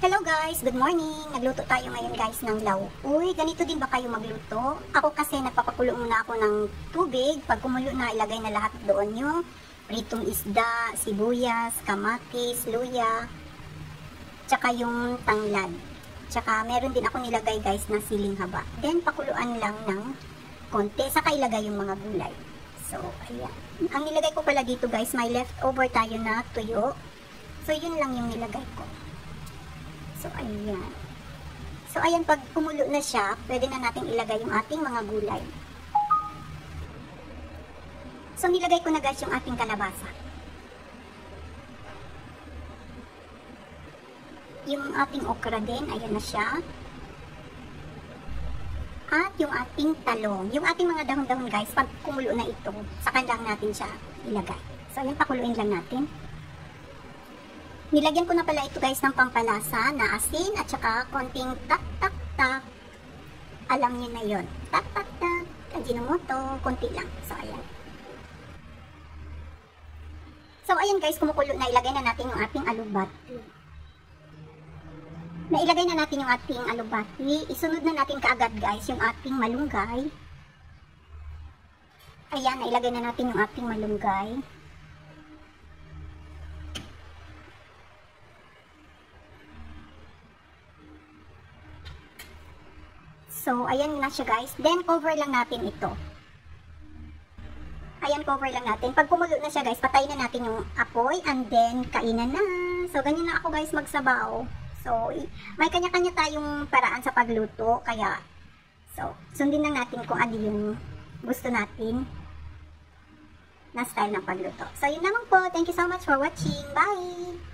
Hello guys, good morning. Nagluto tayo ngayon guys ng lauoy. Ganito din ba kayo magluto? Ako kasi nagpapakulo muna ako ng tubig. Pag kumulo na, ilagay na lahat doon yung pritong isda, sibuyas, kamatis, luya, tsaka yung tanglad. Tsaka meron din ako nilagay guys na siling haba. Then pakuluan lang ng konti, saka ilagay yung mga gulay. So, ayan. Ang nilagay ko pala dito guys, may leftover tayo na tuyo. So, yun lang yung nilagay ko. So, ayan. So, ayan, pag kumulo na siya, pwede na natin ilagay yung ating mga gulay. So, nilagay ko na guys yung ating kalabasa. Yung ating okra din, ayan na siya. At yung ating talong. Yung ating mga dahon-dahon guys, pag kumulo na ito, saka lang natin siya ilagay. So, ayan, pakuluin lang natin. Nilagyan ko na pala ito guys ng pampalasa na asin at saka konting tak-tak-tak. Alam niyo na yun. Tak-tak-tak. Ajinomoto. Konti lang. So, ayan. So, ayan guys. Kumukulo na. Ilagay na natin yung ating alubati. Nailagay na natin yung ating alubati. Isunod na natin kaagad guys yung ating malunggay. Ayan. Nailagay na natin yung ating malunggay. So, ayan na siya guys. Then, cover lang natin ito. Ayan, cover lang natin. Pag kumulo na siya guys, patayin na natin yung apoy and then kainan na. So, ganyan na ako guys magsabaw. So, may kanya-kanya tayong paraan sa pagluto. Kaya, so, sundin lang natin kung ano yung gusto natin na style ng pagluto. So, yun naman po. Thank you so much for watching. Bye!